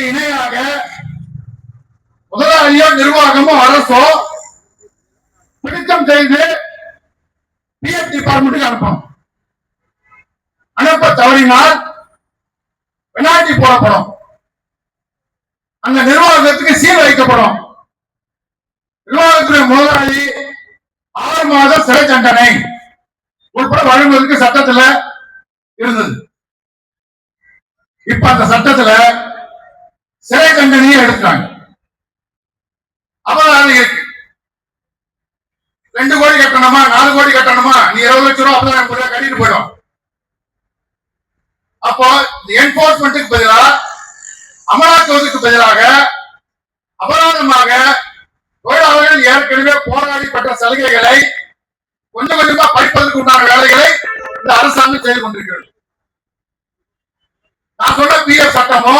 இணையாக முதலாளியோ நிர்வாகமோ அரசோ பிடித்தம் செய்து பிஎஃப் டிபார்ட்மெண்ட்டுக்கு அனுப்பணும். அனுப்ப தவறினால் பெனால்டி போடப்படும். அந்த நிர்வாகத்துக்கு சீல் வைக்கப்படும். நிர்வாகத்துடைய முதலாளி 6 மாத சிறை தண்டனை உட்பட வழங்குவதற்கு சட்டத்தில் இருந்தது. இப்ப அந்த சட்டத்துல சிறை தண்டனையை எடுத்தாங்க. அபராதம் இருக்கு. 2 கோடி கட்டணுமா 4 கோடி கட்டணுமா, நீ 20 லட்சம் ரூபாய் அபராதம் கட்டிட்டு போயிடும். அப்போ என்போர்ஸ்மெண்ட்டுக்கு பதிலாக அமலாக்குவதற்கு பதிலாக அபராதமாக தொழிலாளர்கள் ஏற்கனவே போராடி பெற்ற சலுகைகளை கொஞ்சம் கொஞ்சமா படிப்பதற்கு உண்டான வேலைகளை இந்த அரசாங்கம் செய்து கொண்டிருக்கிறது. நான் சொல்ற பிஎஃப் சட்டமோ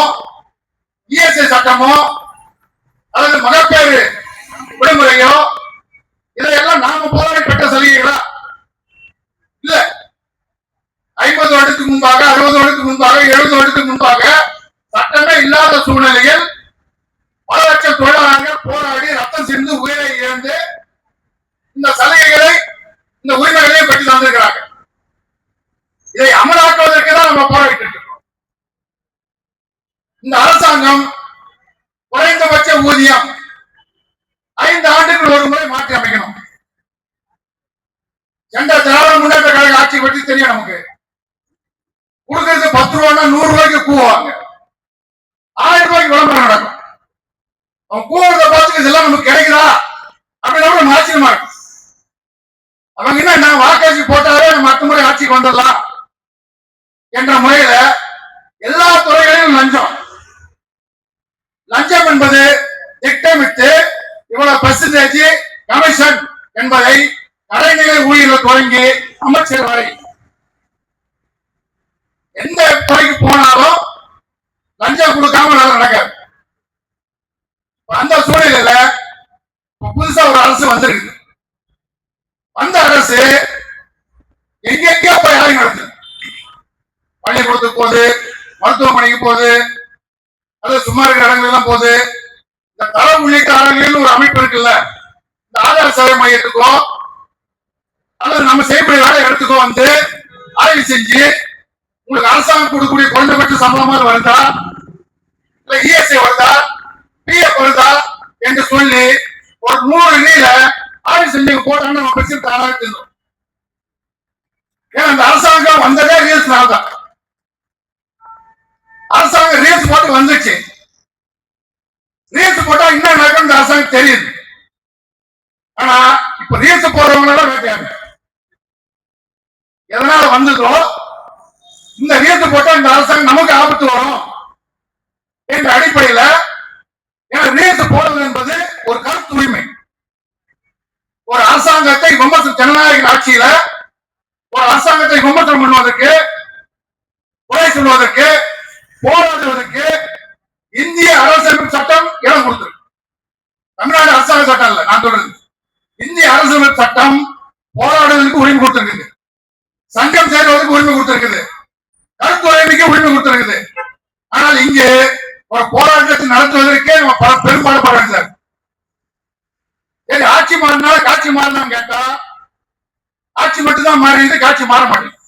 இஎஸ்ஐ சட்டமோ அல்லது மகப்பேறு விடுமுறையோ இதையெல்லாம் நாம போராடி பெற்ற சலுகைகளா? இல்ல. 50 வருடத்துக்கு முன்பாக, 60 வருடத்துக்கு முன்பாக, 70 வருடத்துக்கு முன்பாக சட்டமே இல்லாத சூழ்நிலையில் பல லட்சம் தொழிலாளர்கள் போராடி ரத்தம் சிந்து உயிரை இழந்து இந்த சலுகைகளை, இந்த உரிமைகளையும் பெற்று தந்திருக்கிறாங்க. இதை அமலாக்குவதற்கு தான் நம்ம போராடிட்டு இருக்கோம். இந்த அரசாங்கம் குறைந்தபட்ச ஊதியம் 5 ஆண்டுகள் ஒரு முறை மாற்றி அமைக்கணும். சென்ற திராவிட முன்னேற்ற கழக ஆட்சி பற்றி தெரியும் நமக்கு. கொடுக்கிறது 10 ரூபாய்னா 100 ரூபாய்க்கு கூவாங்க. 1000 ரூபாய்க்கு விளம்பரம் நடக்கும். அவன் கூவுறத பார்த்துட்டு இதெல்லாம் நமக்கு கிடைக்குதா அப்படின்னா நம்ம ஆச்சரியமா இருக்கு. அவங்க என்ன வாக்காட்சி போட்டாலே நம்ம அடுத்த முறை ஆட்சிக்கு வந்துடலாம் என்ற முறையில எல்லா துறைகளிலும் லஞ்சம். லஞ்சம் என்பது திட்டமிட்டு இவ்வளவு பெர்சன்டேஜ் கமிஷன் என்பதை கடைநிலை ஊழியர்கள் தொடங்கி அமைச்சர் வரை எந்த துறைக்கு போனாலும் லஞ்சம் கொடுக்காம வேலை நடக்காது. அந்த சூழ்நிலையில புதுசா ஒரு அரசு வந்திருக்கு. அந்த அரசு எங்கெங்கயோ போய் வேலை நடத்துது. பள்ளிக்கூடத்துக்கு போகுது, மருத்துவமனைக்கு போகுது, அது சும்மா இருக்கிற இடங்கள் எல்லாம் போகுது. இந்த தரம் உள்ளிட்ட இடங்களில் ஒரு அமைப்பு இருக்குல்ல, இந்த ஆதார சேவை மையத்துக்கோ அல்லது நம்ம செய்யக்கூடிய வேலை இடத்துக்கோ வந்து ஆய்வு செஞ்சு உங்களுக்கு அரசாங்கம் கொடுக்கக்கூடிய குறைந்தபட்ச சம்பளமாக வருதா, இல்ல இஎஸ்ஐ வருதா, பிஎஃப் வருதா என்று சொல்லி ஒரு 100 நீல ஆய்வு செஞ்சு போட்டாங்க. நம்ம பிரச்சனை தானாக தெரியும். ஏன்னா அந்த அரசாங்கம் வந்ததே ரீல்ஸ்னால தான். அரசாங்கம் ரீல்ஸ் போட்டு வந்துச்சு. ரீல்ஸ் போட்டா என்ன நடக்கும் இந்த அரசாங்கம் தெரியுது. ஆனா இப்ப ரீல்ஸ் போடுறவங்க வேட்டையாங்க. எதனால வந்ததோ இந்த ரீல்ஸ் போட்டா இந்த அரசாங்கம் நமக்கு ஆபத்து வரும் என்ற அடிப்படையில ரீல்ஸ் போடுவது என்பது ஒரு கருத்து உரிமை. ஒரு அரசாங்கத்தை விமர்சனம், ஜனநாயக ஆட்சியில ஒரு அரசாங்கத்தை விமர்சனம் பண்ணுவதற்கு, குறை சொல்வதற்கு, போராடுவதற்கு இந்திய அரசியலமைப்பு சட்டம் இடம் கொடுத்திருக்கு. தமிழ்நாடு அரசாங்க சட்டம் இல்ல நான் சொல்றது. இந்திய அரசியலமைப்பு சட்டம் போராடுவதற்கு உரிமை கொடுத்திருக்குது, சங்கம் சேர்வதற்கு உரிமை கொடுத்திருக்குது, கருத்து உரிமைக்கு உரிமை கொடுத்திருக்குது. ஆனால் இங்கு ஒரு போராட்டத்தை நடத்துவதற்கே நம்ம பெரும்பாடு பட வேண்டியது. சரி, ஆட்சி மாறினால காட்சி மாறினான்னு கேட்டா ஆட்சி மட்டும்தான் மாறிடுது, காட்சி மாற மாட்டேங்குது.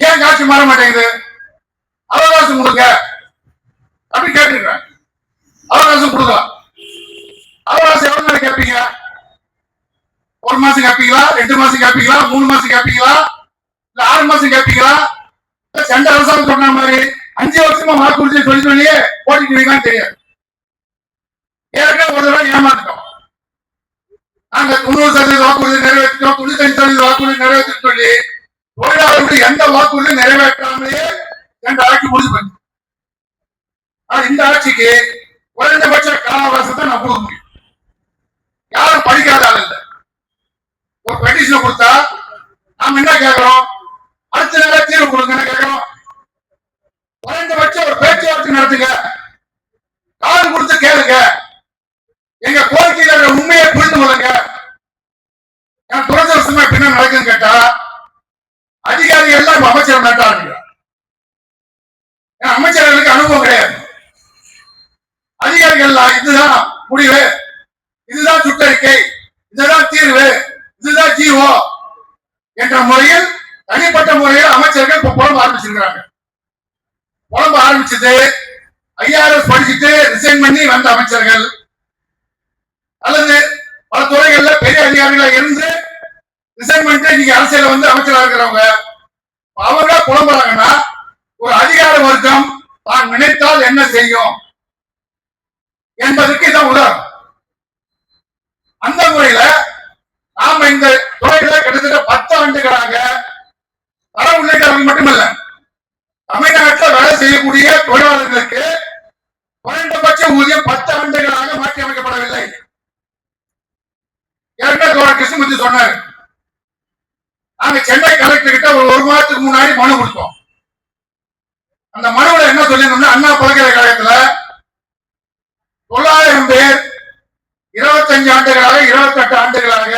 ஏன் காட்சி மாற மாட்டேங்குது? அவகாசம் கொடுங்க அப்படி கேட்டுருக்காங்க. அவகாசம் கொடுக்கலாம். அவகாசம் எவ்வளவு நாள் கேட்பீங்க? 1 மாசம் கேட்பீங்களா, 2 மாசம் கேட்பீங்களா, 3 மாசம் கேட்பீங்களா, இல்ல 6 மாசம் கேட்பீங்களா? சென்ற அரசாங்கம் சொன்ன மாதிரி 5 வருஷமா வாக்குறுதி சொல்லி சொல்லியே போட்டிட்டு தெரியாது. ஏற்கனவே ஒரு தடவை ஏமாந்துட்டோம். நாங்க 90% வாக்குறுதி நிறைவேற்றோம், 95% வாக்குறுதி நிறைவேற்ற சொல்லி தொழிலாளர்களுடைய எந்த வாக்குறுதி நிறைவேற்றாமலேயே என்ற ஆட்சி முடிஞ்சு போச்சு. ஆனா இந்த ஆட்சிக்கு குறைந்தபட்ச கால அவகாசத்தை நான் கொடுக்க முடியும். யாரும் படிக்காத ஆள் இல்லை. ஒரு பெட்டிஷன் கொடுத்தா நாம என்ன கேட்கிறோம்? அடுத்த நேரம் தீர்வு கொடுங்க கேட்கிறோம். குறைந்தபட்சம் ஒரு பேச்சுவார்த்தை நடத்துங்க, காது கொடுத்து கேளுங்க, எங்க கோரிக்கைகளை உண்மையை புரிந்து கொள்ளுங்க. துரதிருஷ்டமா பின்ன நடக்குன்னு கேட்டா அதிகாரிகள் எல்லாம் அமைச்சர் நட்டாங்க. அமைச்சர்களுக்கு அனுபவம் கிடையாது. இதெல்லாம் இதுதான் முடிவு, இதுதான் சுற்றறிக்கை, இதுதான் தீர்வு, இதுதான் ஜீவோ என்ற முறையில் தனிப்பட்ட முறையில் அமைச்சர்கள் இப்ப புலம்ப ஆரம்பிச்சிருக்கிறாங்க. புலம்ப ஆரம்பிச்சது IRS படிச்சுட்டு ரிசைன் பண்ணி வந்த அமைச்சர்கள் அல்லது பல துறைகள்ல பெரிய அதிகாரிகளா இருந்து ரிசைன் பண்ணிட்டு நீங்க அரசியல வந்து அமைச்சராக இருக்கிறவங்க அவங்க புலம்புறாங்கன்னா ஒரு அதிகார வர்க்கம் தான் நினைத்தால் என்ன செய்யும் என்பதற்கு இதான் உதாரணம். அந்த முறையில நாம இந்த துறையில கிட்டத்தட்ட 10 ஆண்டுகளாக தர உள்ளிட்டவர்கள் மட்டுமல்ல தமிழ்நாட்டில் வேலை செய்யக்கூடிய தொழிலாளர்களுக்கு குறைந்தபட்ச ஊதியம் 10 ஆண்டுகளாக மாற்றி அமைக்கப்படவில்லை. ஏற்கனவே கிருஷ்ணமூர்த்தி சொன்னார், நாங்க சென்னை கலெக்டர் கிட்ட ஒரு மாதத்துக்கு முன்னாடி மனு கொடுத்தோம். அந்த மனுவில் என்ன சொல்லியிருந்தோம்னா, அண்ணா பல்கலைக்கழகத்துல 900 பேர் 25 ஆண்டுகளாக 28 ஆண்டுகளாக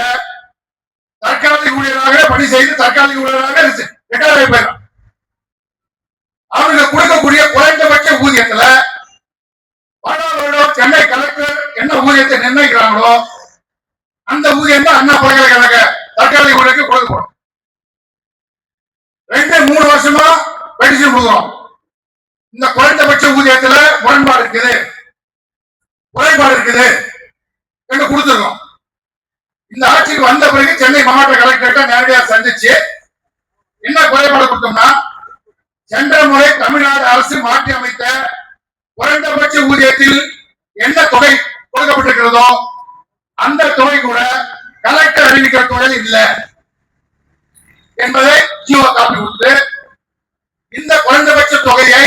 தற்காலிக ஊழியராக பணி செய்து தற்காலிக ஊழியராக ரிட்டையர் ஆகி போயிடும். அவங்களுக்கு கொடுக்கக்கூடிய குறைந்தபட்ச ஊதியத்துல வருடம் சென்னை கலெக்டர் என்ன ஊதியத்தை நிர்ணயிக்கிறாங்களோ அந்த ஊதியம் தான் அண்ணா பல்கலைக்கழக தற்காலிக ஊழியருக்கு கொடுக்கப்படும். 2-3 வருஷமா பெட்டிஷன் கொடுக்கிறோம். இந்த குறைந்தபட்ச ஊதியத்துல முரண்பாடு இருக்குது, குறைபாடு இருக்குது என்று கொடுத்துருக்கோம். இந்த ஆட்சிக்கு வந்த பிறகு சென்னை மாவட்ட கலெக்டர்கிட்ட நேரடியாக சந்திச்சு என்ன குறைபாடு கொடுத்தோம்னா, சென்ற முறை தமிழ்நாடு அரசு மாற்றி அமைத்த குறைந்தபட்ச ஊதியத்தில் என்ன தொகை கொடுக்கப்பட்டிருக்கிறதோ அந்த தொகை கூட கலெக்டர் அறிவிக்கிற தொகை இல்லை என்பதை ஜியோ காப்பி கொடுத்து இந்த குறைந்தபட்ச தொகையை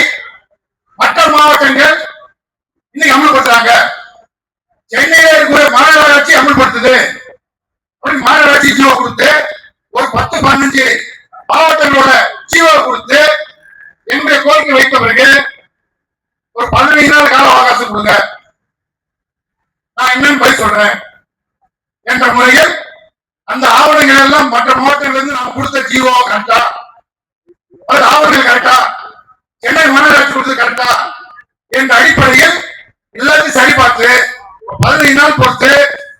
மற்ற மாவட்டங்கள் இன்னைக்கு அமல்படுத்துறாங்க. சென்னையில இருக்கிற மாநகராட்சி அமல்படுத்துது. அப்படி மாநகராட்சி ஜியோ கொடுத்து ஒரு 10-15 மாவட்டங்களோட ஜியோ கொடுத்து என்னுடைய கோரிக்கை வைத்த பிறகு ஒரு 15 நாள் கால அவகாசம் கொடுங்க, நான் என்னன்னு போய் சொல்றேன் என்ற முறையில் அந்த ஆவணங்கள் எல்லாம் மற்ற மாவட்டங்கள் இருந்து நாம் கொடுத்த ஜியோ கரெக்டா, அது ஆவணங்கள் கரெக்டா, சென்னை மாநகராட்சி கொடுத்தது கரெக்டா என்ற அடிப்படையில் எல்லாத்தையும் சரிபார்த்து 15 நாள் பொறுத்து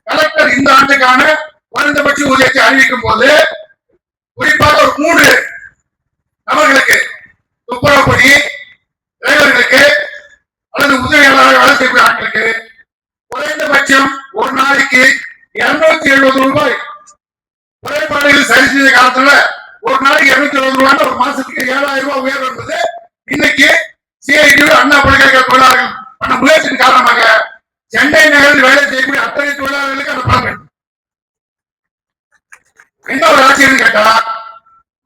கலெக்டர் இந்த ஆண்டுக்கான குறைந்தபட்ச ஊதியத்தை அறிவிக்கும் போது குறிப்பாக ஒரு 3 நபர்களுக்கு துப்புரவு பணி டிரைவர்களுக்கு அல்லது உதவியாளராக வேலை செய்யக்கூடிய ஆட்களுக்கு குறைந்தபட்சம் ஒரு நாளைக்கு 270 ரூபாய் குறைபாடுகள் சரி செய்த காலத்துல ஒரு நாளைக்கு 270 ரூபாய், ஒரு மாசத்துக்கு 7000 ரூபாய் உயர்வு என்பது இன்னைக்கு CITU அண்ணா பல்கலைக்கழக தொழிலாளர்கள் பண்ண முயற்சியின் காரணமாக சென்னை நகரில் வேலை செய்யக்கூடிய அத்தனை தொழிலாளர்களுக்கு அந்த பலன். என்ன ஒரு ஆட்சின்னு கேட்டா,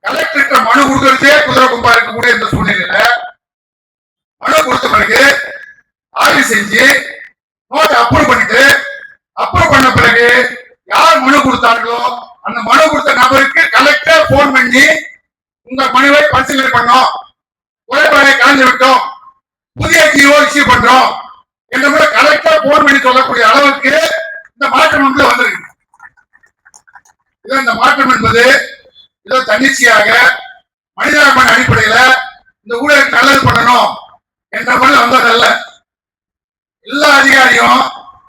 கலெக்டர் மனு கொடுக்கறதே குதிரை கும்பா இருக்கக்கூடிய இந்த சூழ்நிலையில மனு கொடுத்த பிறகு ஆய்வு செஞ்சு நோட்டை அப்ரூவ் பண்ணிட்டு அப்ரூவ் பண்ண பிறகு யார் மனு கொடுத்தார்களோ அந்த மனு கொடுத்த நபருக்கு கலெக்டர் போன் பண்ணி உங்க மனுவை பரிசீலனை பண்ணோம், குறைபாடை கலந்து விட்டோம், புதிய ஜியோ இஷ்யூ பண்றோம் என்ற முறை கலெக்டர் போன் பண்ணி சொல்லக்கூடிய அளவுக்கு இந்த மாற்றம் வந்திருக்கு. இந்த மாற்றம் என்பது ஏதோ தன்னிச்சையாக மனிதாபிமான அடிப்படையில இந்த ஊழலுக்கு நல்லது பண்ணணும் என்ற முறை வந்ததல்ல. எல்லா அதிகாரியும்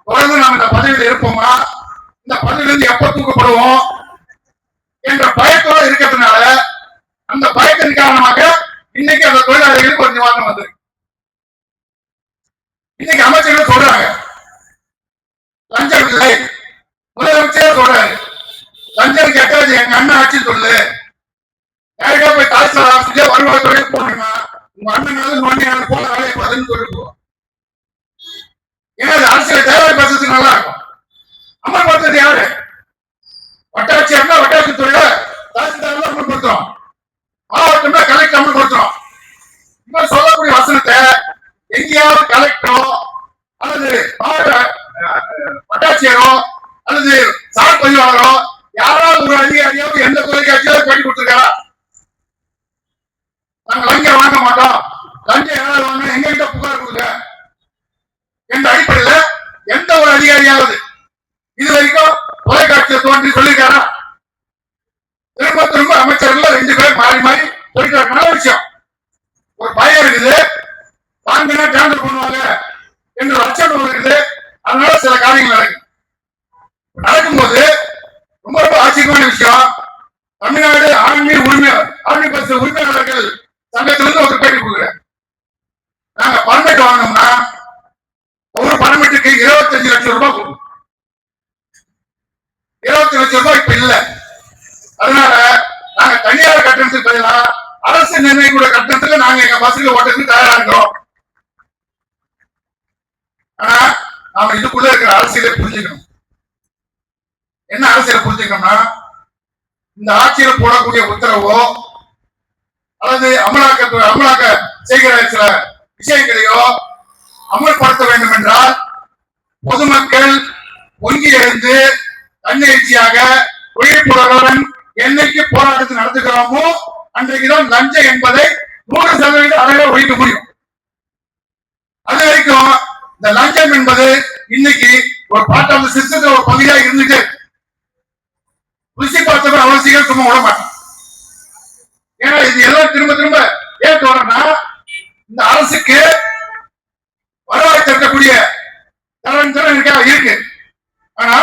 தொடர்ந்து நாம் இந்த பதவியில் இருப்போமா, இந்த பதவியிலிருந்து எப்ப தூக்கப்படுவோம் என்ற பயத்தோடு இருக்கிறதுனால அந்த பயத்தின் காரணமாக இன்னைக்கு அந்த தொழிலாளர்களுக்கு ஒரு நிவாரணம் வந்திருக்கு. இன்னைக்கு அமைச்சர்கள் சொல்றாங்க லஞ்சம் இல்லை, முதலமைச்சர் சொல்றாரு லஞ்சம் கேட்டது எங்க அண்ணன் ஆட்சி சொல்லு, யாருக்கா போய் தாசில்தார் ஆஃபீஸ்ல வருவாய்த்துறை போனீங்கன்னா உங்க அண்ணன் போல வேலையை பதில் சொல்லிடுவோம். ஏன்னா அரசியல் தேவை பேசுறதுக்கு நல்லா இருக்கும். அமல்படுத்துறது யாரு? வட்டாட்சியர்னா வட்டாட்சித்துறையில தாசில்தார் அமல்படுத்துறோம், மாவட்டம்னா கலெக்டர் அமல்படுத்துறோம். இவங்க சொல்லக்கூடிய வசனத்தை எங்கேயாவது கலெக்டரோ அல்லது வட்டாட்சியரோ அல்லது சார் பதிவாளரோ யாராவது ஒரு அதிகாரியாவது எந்த தொலைக்காட்சியாவது பேட்டி கொடுத்திருக்காரா? நாங்க லஞ்சம் வாங்க மாட்டோம், லஞ்சம் யாராவது வாங்க எங்க கிட்ட புகார் கொடுங்க என்ற அடிப்படையில எந்த ஒரு அதிகாரியாவது இது வரைக்கும் தொலைக்காட்சியை தோன்றி சொல்லியிருக்காரா? திரும்ப திரும்ப அமைச்சர்கள் 2 பேர் மாறி மாறி சொல்லிட்டு நல்ல விஷயம். ஒரு பயம் இருக்குது, வாங்கினா கேன்சல் பண்ணுவாங்க என்று அச்சம் இருக்குது. முக்கியமான விஷயம், தமிழ்நாடு ஆர்மி பஸ் உரிமையாளர்கள் சங்கத்திலிருந்து ஒரு பேட்டி கொடுக்குறேன். நாங்க பர்மிட் வாங்கினோம்னா ஒரு பர்மிட்டுக்கு 25 லட்சம் ரூபாய் கொடுக்கும். 20 லட்சம் ரூபாய் இப்ப இல்ல. அதனால நாங்க தனியார் கட்டணத்துக்கு பதிலா அரசு நிர்ணயிக்கூட கட்டணத்துல நாங்க எங்க பஸ்ஸுக்கு ஓட்டுறதுக்கு தயாரா இருக்கிறோம். ஆனா நாம இதுக்குள்ள இருக்கிற அரசியலை புரிஞ்சுக்கணும். என்ன அரசியலை புரிஞ்சுக்கணும்னா, இந்த ஆட்சியில போடக்கூடிய உத்தரவோ அல்லது அமலாக்க செய்கிற சில விஷயங்களையோ அமல்படுத்த வேண்டும் என்றால் பொதுமக்கள் ஒங்கி எழுந்து தன்னெழுச்சியாக விழிப்புணர்வுடன் என்னைக்கு போராட்டத்தை நடத்துகிறோமோ அன்றைக்குதான் லஞ்சம் என்பதை 100% அளவில் ஒழிக்க முடியும். அது வரைக்கும் இந்த லஞ்சம் என்பது இன்னைக்கு ஒரு பார்ட் ஆஃப் சிஸ்டத்துல ஒரு பகுதியாக இருந்துட்டு ருசி பார்த்தவங்க அவசியம் சும்மா விட மாட்டோம். ஏன்னா இது எல்லாம் திரும்ப திரும்ப ஏன் தோறனா, இந்த அரசுக்கு வருவாய் தரக்கூடிய தரம் இருக்கு. ஆனா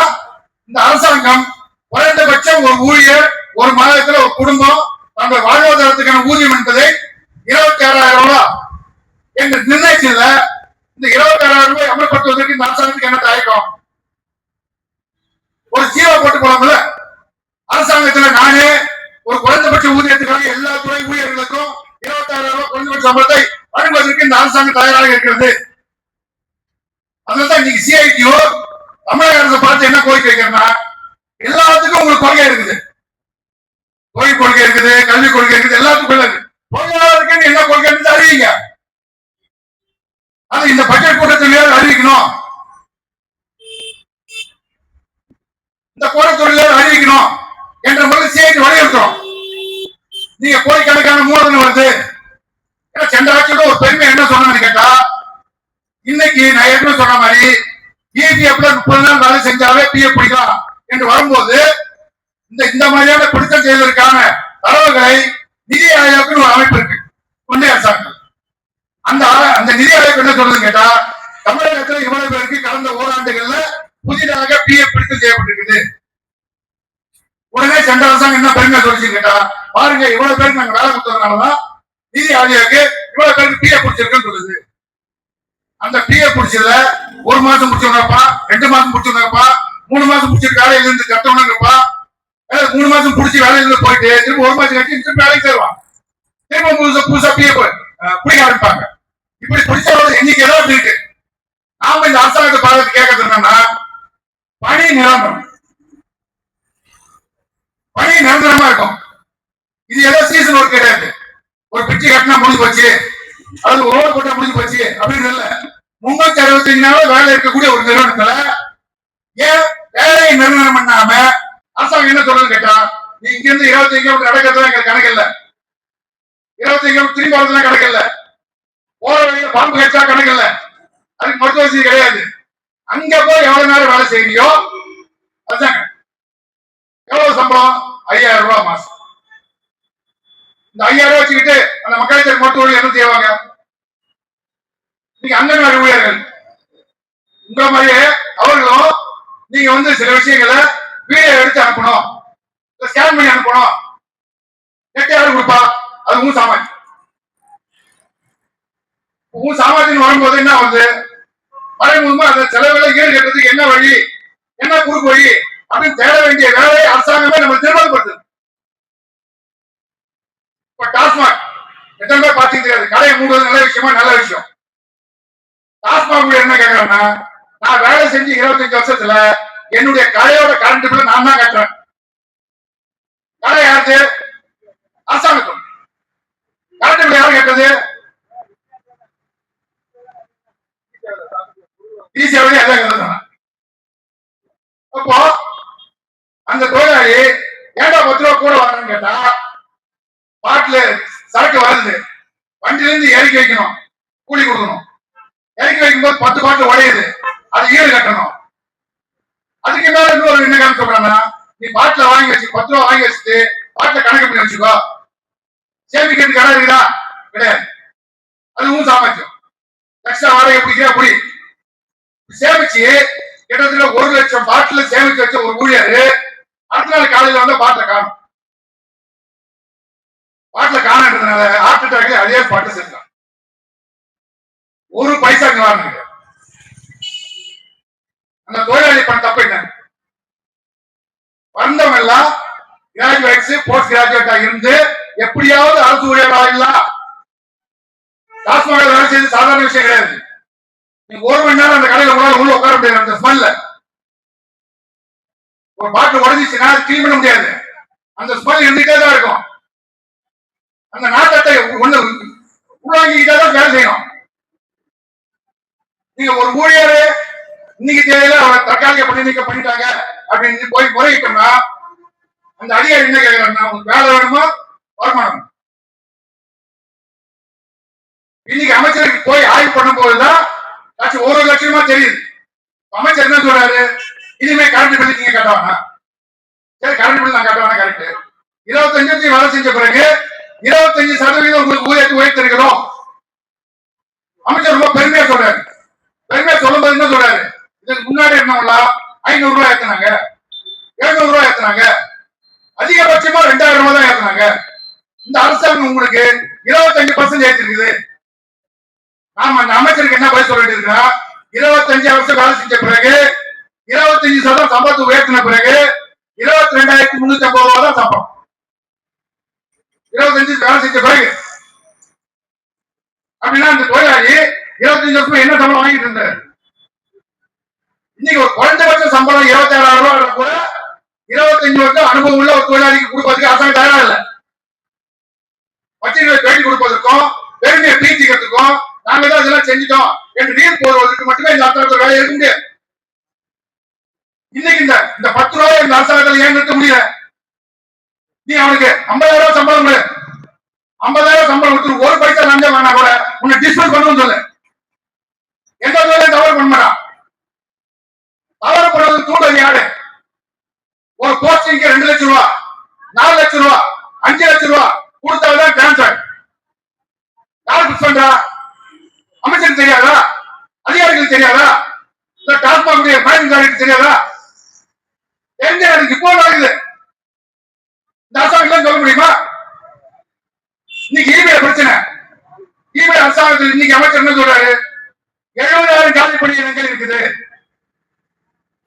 இந்த அரசாங்கம் குறைந்தபட்சம் ஒரு ஊழியர் ஒரு மாதத்துல ஒரு குடும்பம் தங்கள் வாழ்வாதாரத்துக்கான ஊதியம் என்பதை 26,000 ரூபாய் என்று நிர்ணயிச்சதுல இந்த 26,000 ரூபாய் அமல்படுத்துவதற்கு இந்த அரசாங்கத்துக்கு என்ன தயக்கம்? ஒரு ஜீவோ போட்டு போலாம்ல. அரசாங்கத்துல நானே ஒரு குறைந்தபட்ச ஊதியத்துக்காக எல்லா துறை ஊழியர்களுக்கும் 26,000 ரூபாய் குறைந்தபட்ச சம்பளத்தை வழங்குவதற்கு இந்த அரசாங்கம் தயாராக இருக்கிறது. அதனால்தான் இன்னைக்கு சிஐடியோ தமிழக அரசை பார்த்து என்ன கோரிக்கை வைக்கிறேன்னா, எல்லாத்துக்கும் உங்களுக்கு கொள்கை இருக்குது, தொழில் கொள்கை இருக்குது, கல்விக் கொள்கை இருக்குது, எல்லாத்துக்கும் இருக்கு. தொழிலாளருக்கு என்ன கொள்கை அறிவிங்க. அது இந்த பட்ஜெட் கூட்டத்தில் அறிவிக்கணும். இந்த கூட்டத்தொழில் அறிவிக்கணும் என்ற முறையில் சிஐடி வலியுறுத்துறோம். நீங்க கோடிக்கணக்கான மூலதனம் வருது. சென்ற ஆட்சியோட ஒரு பெருமை என்ன சொன்னு கேட்டா, இன்னைக்கு நான் ஏற்கனவே சொன்ன மாதிரி இபிஎஃப்ல 30 நாள் வேலை செஞ்சாவே பிஎஃப் பிடிக்கலாம் என்று வரும்போது இந்த மாதிரியான பிடித்தம் செய்வதற்கான தரவுகளை நிதி ஆயோக்னு ஒரு அமைப்பு இருக்கு ஒன்றிய அரசாங்கம். அந்த நிதி ஆயோக் என்ன சொல்றது கேட்டா, தமிழகத்தில் இவ்வளவு பேருக்கு கடந்த ஓராண்டுகள்ல புதிதாக பிஎஃப் பிடித்தம் செய்யப்பட்டிருக்குது. உடனே சென்ற அரசாங்கம் என்ன பெருமை சொல்லிச்சு கேட்டா, பாருங்க இவ்வளவு பேருக்கு நாங்க வேலை கொடுத்ததுனாலதான் நிதி ஆயோக்கு இவ்வளவு பேருக்கு பிஎஃப் பிடிச்சிருக்குன்னு சொல்லுது. அந்த பிஎஃப் பிடிச்சதுல 1 மாசம் முடிச்சவங்கப்பா, 2 மாசம் முடிச்சவங்கப்பா, 3 மாசம் முடிச்சிட்டு வேலையில இருந்து கட்டவனங்கப்பா, 3 மாசம் முடிச்சு வேலையில இருந்து போயிட்டு திரும்ப 1 மாசம் கட்டி திரும்ப வேலைக்கு தருவான். திரும்ப புதுசா பிஎஃப் பிடிக்க ஆரம்பிப்பாங்க. இப்படி பிடிச்சவங்க எண்ணிக்கை தான் இருக்கு. நாம இந்த அரசாங்கத்தை பார்த்து கேட்கறது என்னன்னா, பணி நிரந்தரம், பணி நிரந்தரமா இருக்கும். இது ஏதோ சீசன் ஒர்க் கிடையாது. ஒரு பிச்சை கட்டினா முடிஞ்சு போச்சு, அது ரோடு போட்டா முடிஞ்சு போச்சு அப்படின்னு இல்ல. 365 நாள் வேலை இருக்கக்கூடிய ஒரு நிறுவனத்துல ஏன் வேலையை நிர்ணயம் பண்ணாம அரசாங்கம் என்ன சொல்றது கேட்டா, நீ இங்க இருந்து 25 கிலோமீட்டர் நடக்கிறது எங்களுக்கு கணக்கு இல்ல, 25 கிலோமீட்டர் திரும்பி வரதுலாம் கணக்கு இல்ல, போற வழியில பாம்பு கட்சா கணக்கு இல்ல, அதுக்கு மருத்துவ வசதி கிடையாது. அங்க போய் எவ்வளவு நேரம் வேலை செய்யறியோ அதுதாங்க. எவ்வளவு சம்பளம்? 5,000 ரூபாய் மாசம். இந்த 5,000 ரூபாய் வச்சுக்கிட்டு அந்த மக்களுக்கு மருத்துவர்கள் என்ன செய்வாங்க? நீங்க அங்கன்வாடி ஊழியர்கள் இந்த மாதிரியே அவர்களும் நீங்க சில விஷயங்களை வீடியோ எடுத்து அனுப்பணும், ஸ்கேன் பண்ணி அனுப்பணும். நெட் யாரு கொடுப்பா? அது உங்க சாமாஜ். உங்க சாமாஜின்னு வரும்போது என்ன வருது? மறைமுகமா அந்த செலவுகளை ஈடு கட்டுறதுக்கு என்ன வழி, என்ன குறுக்கு வழி அப்படின்னு தேட வேண்டிய வேலையை அரசாங்கமே நம்ம தீர்மானப்படுத்துது. இப்ப டாஸ்மாக் எத்தனை பேர் பாத்தீங்க தெரியாது. கடையை மூடுவது நல்ல விஷயமா? நல்ல விஷயம். டாஸ்மாக் என்ன கேட்கறேன்னா, நான் வேலை செஞ்சு 25 வருஷத்துல என்னுடைய கடையோட கரண்ட் பில் நான் தான் கட்டுறேன். கடை யாருக்கு? அரசாங்கத்தும். கரண்ட் பில் யாரு கட்டுறது? அப்போ அந்த தொழிலாளி ஏண்டா 10 ரூபா கூட வாங்கன்னு கேட்டா, பாட்டில சரக்கு வருது, வண்டியில இருந்து இறக்கி வைக்கணும், கூலி கொடுக்கணும். இறக்கி வைக்கும் போது 10 பாட்டில் உடையுது, அது ஈடு கட்டணும். அதுக்கு மேல இன்னொரு என்ன கணக்கு சொல்றாங்கன்னா, நீ பாட்டில வாங்கி வச்சு 10 ரூபா வாங்கி வச்சுட்டு பாட்டில கணக்கு பண்ணி வச்சுக்கோ. சேமிக்கிறது கடை இருக்குதா? கிடையாது. அதுவும் சாமர்த்தியம். எக்ஸ்ட்ரா வாடகை பிடிக்கிற அப்படி சேமிச்சு கிட்டத்தட்ட 1 லட்சம் பாட்டில சேமிச்சு வச்ச ஒரு ஊழியர் அடுத்த நாள் காலையில வந்து பாட்டில காணும். பாட்டில காணன்றதுனால ஹார்ட் அட்டாக்ல அதே பாட்டு செஞ்சான். ஒரு பைசா நிவாரணம் கிடையாது. அந்த தொழிலாளி பண்ண தப்பு என்ன? வந்தவங்க எல்லாம் கிராஜுவேட்ஸ் போஸ்ட் கிராஜுவேட்டா இருந்து எப்படியாவது அரசு ஊழியர் ஆகலாம். டாஸ்மாக வேலை செய்து சாதாரண விஷயம் கிடையாது. நீங்க ஒரு மணி நேரம் அந்த கடையில உள்ள உட்கார முடியாது. அந்த ஸ்மெல்ல ஒரு பாட்டில் உடஞ்சிச்சுன்னா அது கிளீன் பண்ண முடியாது. அந்த ஸ்மெல் இருந்துட்டே தான் இருக்கும். அந்த நாட்டத்தை ஒண்ணு உள்வாங்கிக்கிட்டே தான் வேலை செய்யணும். நீங்க ஒரு ஊழியர் இன்னைக்கு தேவையில அவரை தற்காலிக பணி நீக்கம் பண்ணிட்டாங்க அப்படின்னு போய் முறையிட்டோம்னா அந்த அதிகாரி என்ன கேட்கிறாருன்னா, உங்களுக்கு வேலை வேணுமா வருமானம்? இன்னைக்கு அமைச்சருக்கு போய் ஆய்வு பண்ணும் போதுதான் ஒரு லட்சமா தெரியுது. அமைச்சர் என்ன சொல்றாரு? இனிமே கரண்ட் பில் நீங்க கட்டவானா? சரி, கரண்ட் பில் நான் கட்டவானா? கரெக்ட். 25 வேலை செஞ்ச பிறகு 25% உங்களுக்கு ஊதியத்தை உயர்த்திருக்கிறோம். அமைச்சர் ரொம்ப பெருமையா சொல்றாரு. பெருமையா சொல்லும் போது என்ன சொல்றாரு? இதுக்கு முன்னாடி என்ன 500 ரூபாய் ஏத்தினாங்க, 700 ரூபாய் ஏத்தினாங்க, அதிகபட்சமா 2000 ரூபாய் தான் ஏத்தினாங்க. இந்த அரசாங்கம் உங்களுக்கு 25% ஏற்றிருக்குது. நாம அந்த அமைச்சருக்கு என்ன பதில் சொல்ல வேண்டியிருக்கா? 25 வருஷம் வேலை செஞ்ச பிறகு 25% சம்பளத்தை உயர்த்தின பிறகு 22,350 ரூபாய் தான் சம்பளம். 25 வேலை செஞ்ச பிறகு அப்படின்னா அந்த தொழிலாளி 25 வருஷம் என்ன சம்பளம் வாங்கிட்டு இருந்தாரு? இன்னைக்கு ஒரு குறைந்தபட்ச சம்பளம் 27,000 ரூபாய் கூட 25 வருஷம் அனுபவம் உள்ள ஒரு தொழிலாளிக்கு கொடுப்பதற்கு அரசாங்கம் தயாரா இல்லை. பச்சைகளை பேட்டி கொடுப்பதற்கும் பெருமையை பீச்சிக்கிறதுக்கும் நாங்க தான் இதெல்லாம் செஞ்சுட்டோம் என்று நீர் போடுவதற்கு மட்டுமே இந்த அரசாங்கத்தில் வேலை இருக்க முடியாது. இன்னைக்கு இந்த 10 ரூபாய் இந்த அரசாங்கத்தில் ஏன் நிறுத்த முடியல? நீ அவனுக்கு 50,000 ரூபாய் சம்பளம் கொடு, 50,000 சம்பளம் கொடுத்து ஒரு பைசா லஞ்சம் வேணா கூட உன்னை டிஸ்போஸ் பண்ணணும்னு சொல்லு. எந்த தொழிலையும் தவறு பண்ண மாட்டான். தவறு பண்ணுறது தூண்டல் யாரு? ஒரு போஸ்டிங்க்கு 2 லட்சம் ரூபாய், 4 லட்சம் ரூபாய், 5 லட்சம் ரூபாய் கொடுத்தாதான் டிரான்ஸ்பர். யாரு பிக்ஸ் பண்றா? அமைச்சருக்கு தெரியாதா? அதிகாரிகளுக்கு தெரியாதா? டாஸ்மாக் மேனேஜருக்கு தெரியாதா? தெரிஞ்ச எனக்கு இப்போ நடக்குது. இந்த அரசாங்கம் சொல்ல முடியுமா? இன்னைக்கு இபிஐ பிரச்சனை. இபிஐ அரசாங்கத்தில் இன்னைக்கு அமைச்சர் என்ன சொல்றாரு? 70,000 காலி பணியிடங்கள் இருக்குது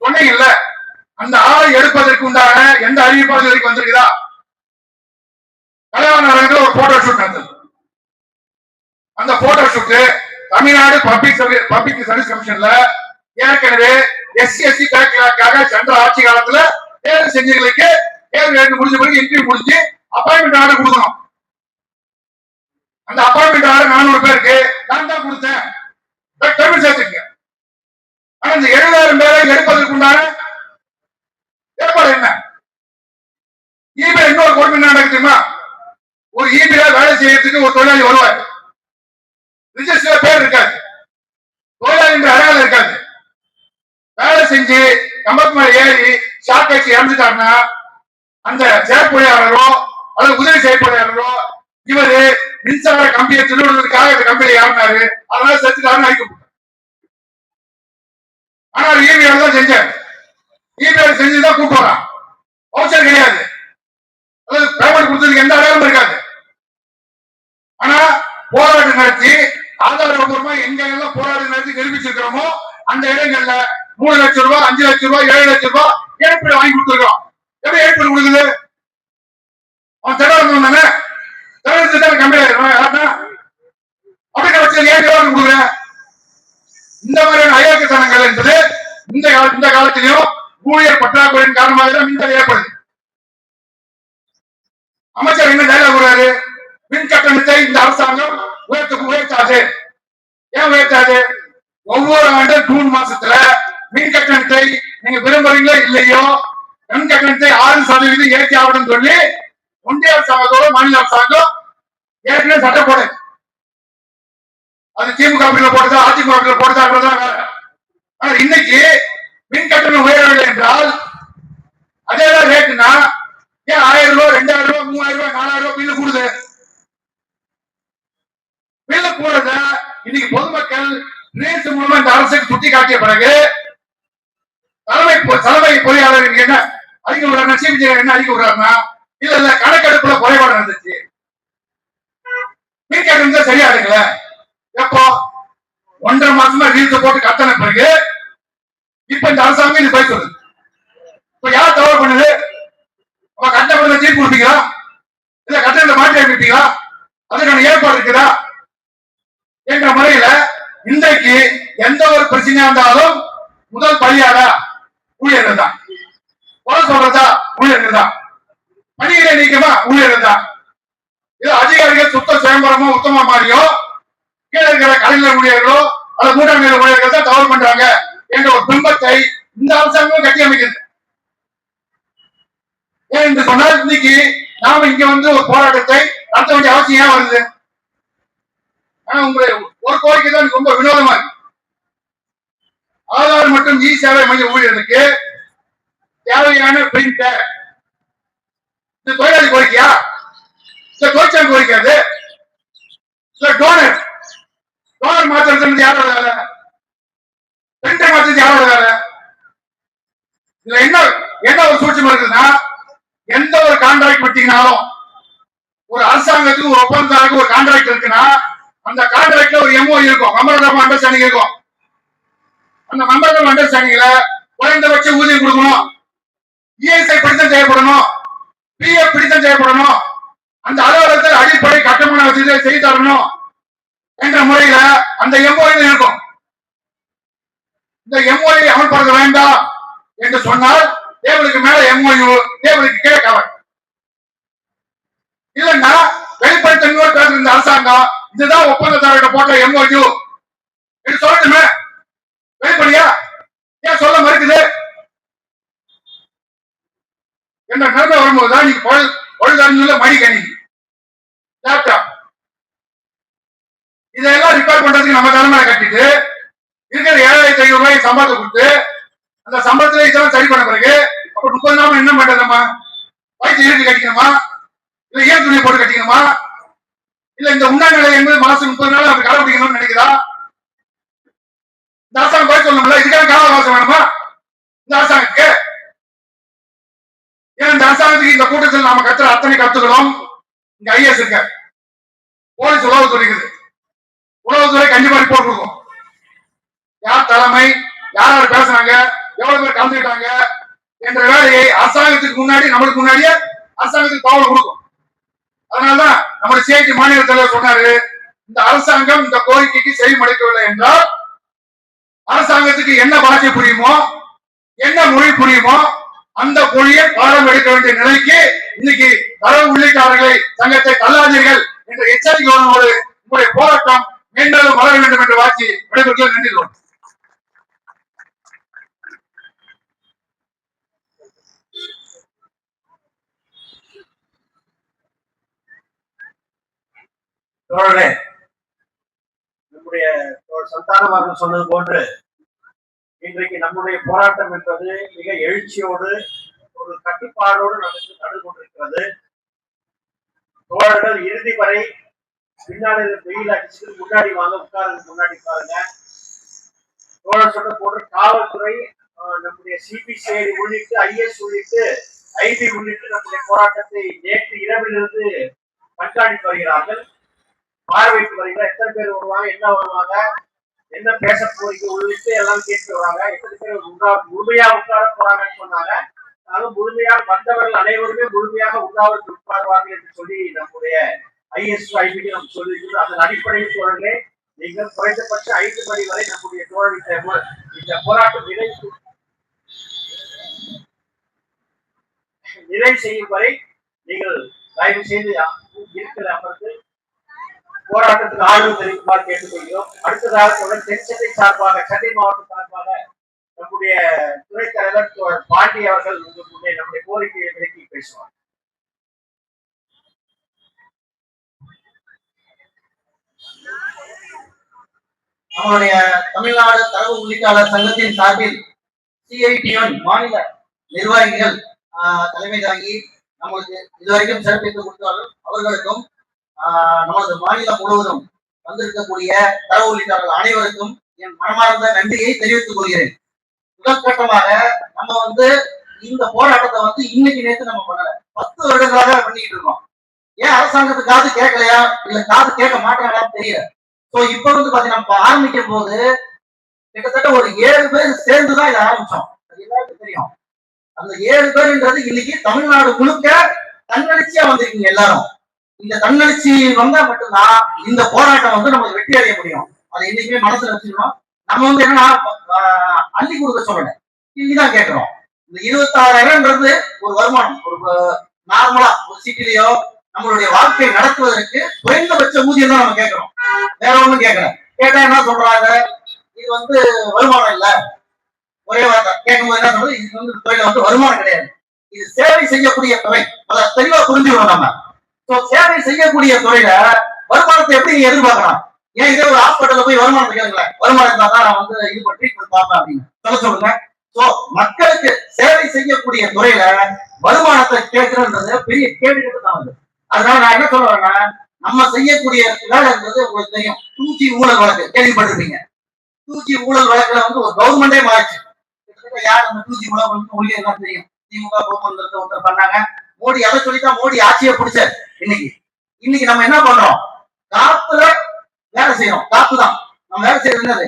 சொன்னீங்கல்ல. அந்த ஆளை எடுப்பதற்கு உண்டான எந்த அறிவிப்பாளர்களுக்கு வந்திருக்குதா? கலைவாணர் ஒரு போட்டோ ஷூட் நடந்தது. அந்த photo shoot Tamil Nadu public service கமிஷன்ல ஏற்கனவே SC/ST கணக்குகளுக்காக சென்ற ஆட்சி காலத்துல தேர்வு செஞ்சவங்களுக்கு தேர்வு முடிஞ்ச பிறகு இன்டர்வியூ முடிஞ்சு அப்பாயின்மெண்ட் ஆர்டர் கொடுக்கணும். அந்த அப்பாயின்மெண்ட் ஆர்டர் 400 பேருக்கு நான் தான் கொடுத்தேன். ஆனா இந்த 70,000 பேரை எடுப்பதற்கு உண்டான ஏற்பாடு என்ன? இபிஐ இன்னொரு கொடுமை நடக்குது தெரியுமா? ஒரு இபிஐ வேலை செய்யறதுக்கு ஒரு தொழிலாளி வருவார். ரிஜிஸ்டர்ல பேர் இருக்காது, தொழிலாளி என்ற அடையாளம் இருக்காது. வேலை செஞ்சு கம்பத்து மேல ஏறி ஷாக் ஆச்சு இறந்துட்டாருன்னா அந்த செயற்பொழியாளரோ அல்லது உதவி செயற்பொழியாளரோ இவரு மின்சார கம்பியை திருடுவதற்காக இந்த கம்பெனி ஏறினாரு, அதனால செத்துட்டாருன்னு அழைக்க. ஆனால் இபிஐ தான் செஞ்சாரு. இபிஐ செஞ்சுதான் கூட்டு வரான். வவுச்சர் கிடையாது, அதாவது பேமெண்ட் கொடுத்ததுக்கு எந்த அடையாளமும் இருக்காது. ஆனா போராட்டம் நடத்தி ஆதாரபூர்வமா எங்க எல்லாம் போராட்டம் நடத்தி நிரூபிச்சிருக்கிறோமோ அந்த இடங்கள்ல 3 லட்சம் ரூபாய், 5 லட்சம் ரூபாய், 7 லட்சம் ரூபாய் ஏற்பீடு வாங்கி கொடுத்துருக்கோம். எப்படி ஏற்பீடு கொடுக்குது? அவன் திறந்து தானே, திறந்து தானே கம்பெனி அப்படி வச்சு ஏன் கொடுக்குற? இந்த மாதிரியான அயோக்கியத்தனங்கள் என்பது இந்த காலத்திலையும் ஊழியர் பற்றாக்குறையின் காரணமாக தான் மின்தடை ஏற்படுது. அமைச்சர் என்ன டைலாக் கூறாரு? மின் கட்டணத்தை இந்த அரசாங்கம் உயர்த்தாது. ஏன் உயர்த்தாது? ஒவ்வொரு ஆண்டும் ஜூன் மாசத்துல மின் கட்டணத்தை நீங்க விரும்புறீங்களோ இல்லையோ மின் கட்டணத்தை 6% ஏற்றி ஆகணும் சொல்லி ஒன்றிய அரசாங்கத்தோட மாநில அரசாங்கம் ஏற்கனவே சட்டம் போடு. அது திமுக போட்டதா அதிமுக போட்டதா வேற. ஆனா இன்னைக்கு மின் கட்டணம் உயரவில்லை என்றால் அதேதான் ரேட்டுனா ஏன் 1000 ரூபாய், 2000 ரூபாய், 3000 ரூபாய், 4000 ரூபாய் பில்லு கூடுது? பில்லு கூடுறத இன்னைக்கு பொதுமக்கள் ரீல்ஸ் மூலமா இந்த அரசுக்கு சுட்டி காட்டிய பிறகு தலைமை பொறியாளர் என்ன அறிக்கை விடுறாங்க. சிபிஜி என்ன அறிக்கை விடுறாருன்னா, இல்ல கணக்கெடுப்புல குறைபாடு நடந்துச்சு, மீட்க சரியா எடுக்கல. எப்போ 1.5 மாசமா ரீல்ஸ் போட்டு கத்தன பிறகு இப்ப இந்த அரசாங்கம் இது போய் சொல்லுது. இப்ப யார் தவறு பண்ணுது? கட்டணத்தை தீர்ப்பு கொடுப்பீங்களா? இல்ல கட்டணத்தை மாற்றி அமைப்பீங்களா? அதுக்கான ஏற்பாடு இருக்குதா என்ற முறையில இன்றைக்கு எந்த ஒரு பிரச்சனையா இருந்தாலும் முதல் பலியாடா ஊழியர்கள் தான், கொலை சொல்றதா ஊழியர்கள் தான், பணிகளை நீக்கமா ஊழியர்கள் தான். இது அதிகாரிகள் சுத்த சுயம்பரமோ உத்தம மாதிரியோ கீழே இருக்கிற கலைஞர் ஊழியர்களோ அல்லது மூன்றாம் நிலை ஊழியர்கள் தான் தவறு பண்றாங்க என்ற ஒரு பிம்பத்தை இந்த அரசாங்கம் கட்டி அமைக்கிறது. ஏன் என்று சொன்னால் இன்னைக்கு நாம இங்க வந்து ஒரு போராட்டத்தை நடத்த வேண்டிய அவசியம் ஏன் வருது? ஆனா உங்களுடைய ஒரு கோரிக்கை தான் ரொம்ப வினோதமா இருக்கு. ஆதார் மற்றும் இ சேவை மைய ஊழியர்களுக்கு தேவையான பிரிண்டர், இந்த தொழிலாளி கோரிக்கையா? இந்த தொழிற்சாலை கோரிக்கை அது? டோனர் மாத்திரத்திலிருந்து யாரோட வேலை? பிரிண்டர் மாத்திரத்து யாரோட வேலை? இதுல என்ன ஒரு சூழ்ச்சி இருக்குதுன்னா, எந்த ஒரு கான்ட்ராக்ட் விட்டீங்கனாலும் ஒரு அரசாங்கத்துக்கு ஒரு ஒப்பந்தத்துக்கு ஒரு கான்ட்ராக்ட் இருக்குன்னா அந்த கான்ட்ராக்ட்ல ஒரு எம்ஓ இருக்கும், மெமரண்டம் ஆஃப் அண்டர்ஸ்டாண்டிங் இருக்கும். அந்த மெமரண்டம் ஆஃப் அண்டர்ஸ்டாண்டிங்ல குறைந்தபட்ச ஊதியம் கொடுக்கணும், இஎஸ்ஐ பிடித்தம் செய்யப்படணும், பிஎஃப் பிடித்தம் செய்யப்படணும், அந்த அலுவலகத்தில் அடிப்படை கட்டுமான வசதியை செய்து தரணும் என்ற முறையில அந்த எம்ஓ இருக்கும். இந்த எம்ஓ அமல்படுத்த வேண்டாம் என்று சொன்னால் டேபிளுக்கு மேல எம்ஓயு, டேபிளுக்கு கீழே கவர். இல்லைன்னா வெளிப்படைத்தன்மையோடு பேசுற இந்த அரசாங்கம் இதுதான் ஒப்பந்ததாரர்கிட்ட போட்ட எம்ஓயு என்று சொல்லட்டுமே. வெளிப்படையா ஏன் சொல்ல மறுக்குது என்ற நிலைமை வரும்போதுதான் நீங்க பொழுதறிஞ்சுள்ள மடிக்கணினி, லேப்டாப் இதெல்லாம் ரிப்பேர் பண்றதுக்கு நம்ம தலைமையில கட்டிட்டு இருக்கிற 7,500 ரூபாய் சம்பளத்தை கொடுத்து அந்த சம்பளத்துல இதெல்லாம் சரி பண்ண பிறகு அப்ப 30 நாள் என்ன பண்றதுமா? வயிற்று இருக்கு கட்டிக்கணுமா? இல்ல ஏன் துணியை போட்டு கட்டிக்கணுமா? இல்ல இந்த உண்ணாநிலை என்பது மாசம் 30 நாள் அப்படி கடைபிடிக்கணும்னு நினைக்கிறா இந்த அரசாங்கம்? போய் சொல்லணும்ல, இதுக்கான கால அவகாசம் வேணுமா இந்த அரசாங்கத்துக்கு? ஏன் இந்த அரசாங்கத்துக்கு இந்த கூட்டத்தில் நாம கத்துற அத்தனை கருத்துக்களும் இங்க ஐஎஸ் இருக்க, போலீஸ் உளவுத்துறை இருக்குது, உளவுத்துறை கண்டிப்பா ரிப்போர்ட் கொடுக்கும். யார் தலைமை, யார் யார் பேசுறாங்க, எவ்வளவு பேர் கலந்துக்கிட்டாங்க என்ற வேலையை அரசாங்கத்துக்கு முன்னாடி நம்மளுக்கு முன்னாடியே அரசாங்கத்துக்கு தகவல் கொடுக்கும். அதனாலதான் நம்முடைய சிஐடி மாநில தலைவர் சொன்னாரு, இந்த அரசாங்கம் இந்த கோரிக்கைக்கு செவிமடைக்கவில்லை என்றால் அரசாங்கத்துக்கு என்ன பாஷை புரியுமோ, என்ன மொழி புரியுமோ அந்த மொழியை பாடம் எடுக்க வேண்டிய நிலைக்கு இன்னைக்கு தரவு உள்ளிட்டாளர்களை சங்கத்தை தள்ளாதீர்கள் என்ற எச்சரிக்கையோடு உங்களுடைய போராட்டம் மேலும் வளர வேண்டும் என்று வாசி விடைபெறுகிறேன். நன்றி. நம்முடைய சந்தானமாக சொன்னது போன்று இன்றைக்கு நம்முடைய போராட்டம் என்பது மிக எழுச்சியோடு ஒரு கட்டுப்பாடோடு நடந்து கொண்டிருக்கிறது. தோழர்கள் இறுதி வரை பின்னாடி வெயில் அடிச்சுட்டு முன்னாடி வாங்க, உட்காருங்க, முன்னாடி பாருங்க. தோழர் சொன்ன போன்று காவல்துறை, நம்முடைய சிபிசிஐடி உள்ளிட்டு, ஐஎஸ் உள்ளிட்டு, ஐபி உள்ளிட்டு நம்முடைய போராட்டத்தை நேற்று இரவிலிருந்து கண்காணித்து வருகிறார்கள், பார்வைக்கு வருகிறார். எத்தனை பேர் வருவாங்க, என்ன வருவாங்க, என்ன பேச போறீங்க உள்ளிட்டு எல்லாம் கேட்டு வருவாங்க. எத்தனை பேர் முழுமையா உட்கார போறாங்கன்னு சொன்னாங்க. முழுமையாக வந்தவர்கள் அனைவருமே முழுமையாக உண்ணாவிரத்தில் உட்காருவார்கள் என்று சொல்லி நம்முடைய ஐஎஸ் ஐபிக்கு நம்ம சொல்லியிருக்கிறோம். அதன் அடிப்படையில் தோழர்களே, நீங்கள் குறைந்தபட்ச 5 மணி வரை நம்முடைய தோழர்கள் இந்த போராட்டம் நிறை செய்யும் வரை நீங்கள் தயவு செய்து இருக்கிற அமர்ந்து போராட்டத்துக்கு ஆதரவு தெரிவிக்குமாறு கேட்டுக்கொள்கிறோம். அடுத்ததாக தென்சென்னை சார்பாக, சென்னை மாவட்ட சார்பாக நம்முடைய துணைத் தலைவர் பாண்டி அவர்கள் உங்களுக்கு நம்முடைய கோரிக்கையை விளக்கி பேசுவார். நம்மளுடைய தமிழ்நாடு தரவு உள்ளிட்டாளர் சங்கத்தின் சார்பில் சிஐடிஎன் மாநில நிர்வாகிகள் தலைமை தாங்கி நம்மளுக்கு இதுவரைக்கும் சிறப்பித்து கொடுத்தாலும் அவர்களுக்கும் நமது மாநிலம் முழுவதும் வந்திருக்கக்கூடிய தரவு உள்ளிட்டாளர்கள் அனைவருக்கும் என் மனமார்ந்த நன்றியை தெரிவித்துக் கொள்கிறேன். முதற்கட்டமாக நம்ம இந்த போராட்டத்தை வந்து இன்னைக்கு நேற்று நம்ம பண்ணல, 10 வருடங்களாக பண்ணிட்டு இருக்கோம். ஏன் அரசாங்கத்துக்கு காது கேட்கலையா இல்ல காது கேட்க மாட்டாங்களான்னு தெரியல. சோ இப்ப வந்து பாத்தீங்கன்னா நம்ம ஆரம்பிக்கும் போது கிட்டத்தட்ட ஒரு 7 பேர் சேர்ந்துதான் இதை ஆரம்பிச்சோம். அது எல்லாருக்கும் தெரியும். அந்த 7 பேருன்றது இன்னைக்கு தமிழ்நாடு முழுக்க தன்னெழுச்சியா வந்திருக்கீங்க எல்லாரும். இந்த தன்னெழுச்சி வந்தா மட்டும்தான் இந்த போராட்டம் வந்து நமக்கு வெற்றி அடைய முடியும். அதை இன்னைக்குமே மனசுல வச்சுக்கணும். நம்ம வந்து என்னன்னா அள்ளி கொடுக்க சொல்லல, இன்னைக்குதான் கேட்கிறோம். இந்த 26,000ன்றது ஒரு வருமானம். ஒரு நார்மலா ஒரு சிட்டிலேயோ நம்மளுடைய வாழ்க்கை நடத்துவதற்கு குறைந்தபட்ச ஊதியம் தான் நம்ம கேட்கிறோம். வேற ஒண்ணும் கேட்கல. கேட்டா என்ன சொல்றாங்க, இது வந்து வருமானம் இல்ல. ஒரே வார்த்தை கேட்கும்போது என்ன சொல்றது, இது வந்து தொழில வந்து வருமானம் கிடையாது, இது சேவை செய்யக்கூடிய துறை. அதை தெளிவா புரிஞ்சுக்கணும் நம்ம. சேவை செய்யக்கூடிய துறையில வருமானத்தை எப்படி நீங்க எதிர்பார்க்கலாம்? ஏன் இதே ஒரு ஹாஸ்பிட்டல்ல போய் வருமானத்தை கேளுங்களேன், வருமானம் இருந்தா தான் நான் வந்து இது ட்ரீட்மெண்ட் பார்ப்பேன் அப்படின்னு சொல்ல சொல்லுங்க. சோ மக்களுக்கு சேவை செய்யக்கூடிய துறையில வருமானத்தை கேட்கறதுன்றது பெரிய கேள்விகள் தான் வருது. அதனால நான் என்ன சொல்றேன்னா, நம்ம செய்யக்கூடிய வேலை இருந்தது உங்களுக்கு தெரியும். 2G ஊழல் வழக்கு கேள்விப்பட்டிருப்பீங்க. 2G ஊழல் வழக்குல வந்து ஒரு கவர்மெண்டே மாறிச்சு. யார் அந்த 2G ஊழல் உங்களுக்கு எல்லாம் தெரியும். திமுக கவர்மெண்ட் ஒருத்தர் பண்ணாங்க. மோடி அதை சொல்லித்தான் மோடி ஆட்சியை பிடிச்சார். இன்னைக்கு நம்ம என்ன பண்றோம், காத்துல வேலை செய்யறோம். காத்து தான் நம்ம வேலை செய்யறது. என்னது,